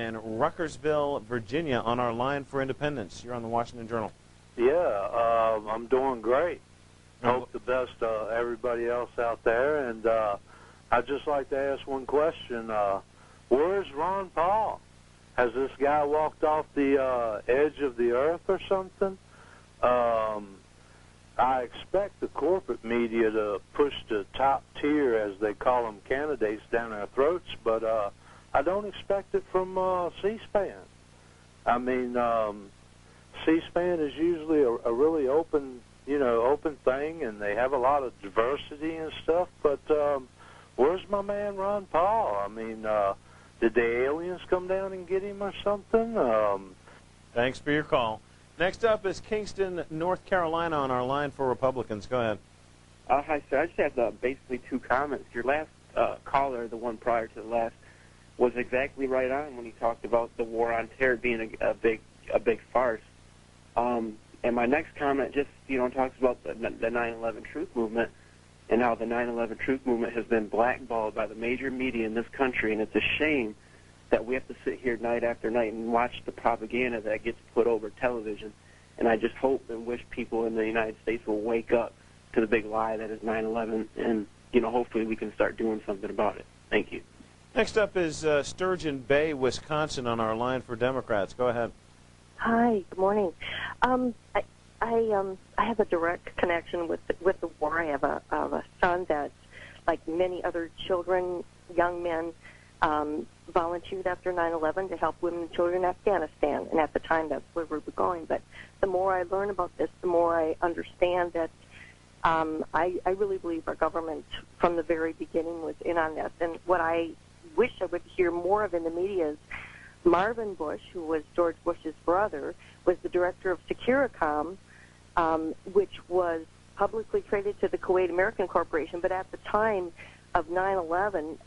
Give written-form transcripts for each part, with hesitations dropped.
in Ruckersville, Virginia, on our line for independence. You're on the Washington Journal. Yeah, I'm doing great. Hope the best everybody else out there. And I'd just like to ask one question. Where's Ron Paul? Has this guy walked off the edge of the earth or something? I expect the corporate media to push the top tier, as they call them, candidates down our throats, but I don't expect it from C-SPAN. I mean, C-SPAN is usually a really open, open thing, and they have a lot of diversity and stuff, but where's my man Ron Paul? I mean, did the aliens come down and get him or something? Thanks for your call. Next up is Kingston, North Carolina, on our line for Republicans. Go ahead. Hi, sir. I just have basically two comments. Your last caller, the one prior to the last, was exactly right on when he talked about the war on terror being a big farce. And my next comment just, talks about the 9/11 Truth Movement and how the 9/11 Truth Movement has been blackballed by the major media in this country, and it's a shame that we have to sit here night after night and watch the propaganda that gets put over television. And I just hope and wish people in the United States will wake up to the big lie that is 9/11, and, hopefully we can start doing something about it. Thank you. Next up is Sturgeon Bay, Wisconsin, on our line for Democrats. Go ahead. Hi, good morning. I have a direct connection with the war. I have a son that, like many other children, young men, volunteered after 9/11 to help women and children in Afghanistan, and at the time that's where we were going. But the more I learn about this, the more I understand that I really believe our government from the very beginning was in on this. And what I wish I would hear more of in the media is Marvin Bush, who was George Bush's brother, was the director of Securicom, which was publicly traded to the Kuwait American Corporation, but at the time of 9/11,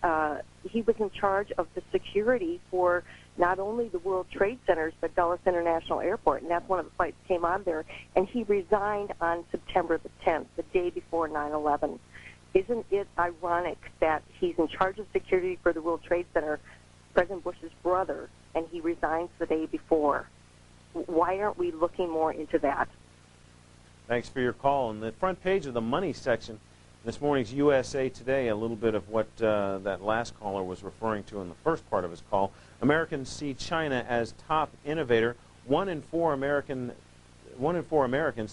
he was in charge of the security for not only the World Trade Centers, but Dulles International Airport, and that's one of the flights came on there, and he resigned on September the 10th, the day before 9/11. Isn't it ironic that he's in charge of security for the World Trade Center, President Bush's brother, and he resigns the day before? Why aren't we looking more into that? Thanks for your call. On the front page of the money section, this morning's USA Today, a little bit of what that last caller was referring to in the first part of his call. Americans see China as top innovator. One in four Americans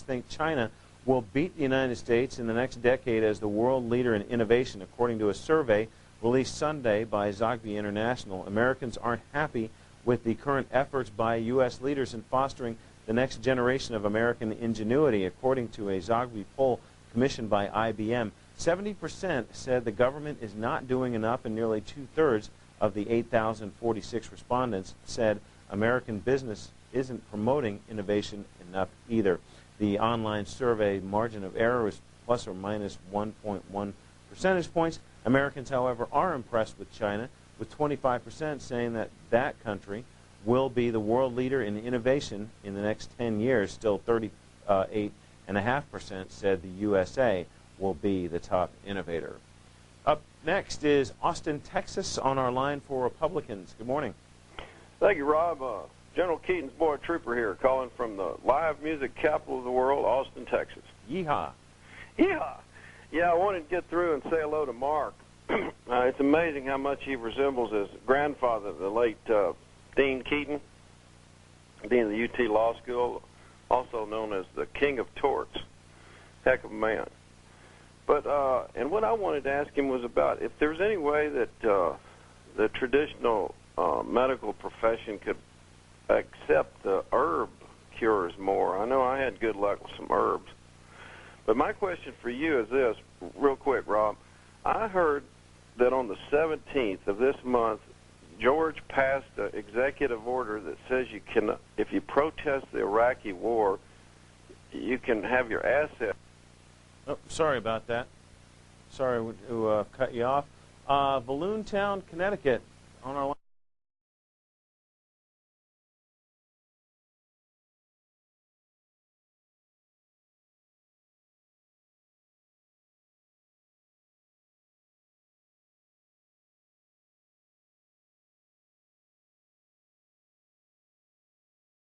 think China will beat the United States in the next decade as the world leader in innovation, according to a survey released Sunday by Zogby International. Americans aren't happy with the current efforts by U.S. leaders in fostering the next generation of American ingenuity, according to a Zogby poll commissioned by IBM. 70% said the government is not doing enough, and nearly two-thirds of the 8,046 respondents said American business isn't promoting innovation enough either. The online survey margin of error is plus or minus 1.1 percentage points. Americans, however, are impressed with China, with 25% saying that that country will be the world leader in innovation in the next 10 years. Still 38.5% said the USA will be the top innovator. Up next is Austin, Texas, on our line for Republicans. Good morning. Thank you, Rob. General Keaton's boy trooper here, calling from the live music capital of the world, Austin, Texas. Yeehaw. Yeehaw. Yeah, I wanted to get through and say hello to Mark. It's amazing how much he resembles his grandfather, the late Dean Keaton, Dean of the UT Law School, also known as the King of Torts. Heck of a man. But and what I wanted to ask him was about if there's any way that the traditional medical profession could accept the herb cures more. I know I had good luck with some herbs. But my question for you is this, real quick, Rob. I heard that on the 17th of this month, George passed an executive order that says you can, if you protest the Iraqi war, you can have your assets. Oh, sorry about that. Sorry to cut you off. Balloontown, Connecticut, on our line.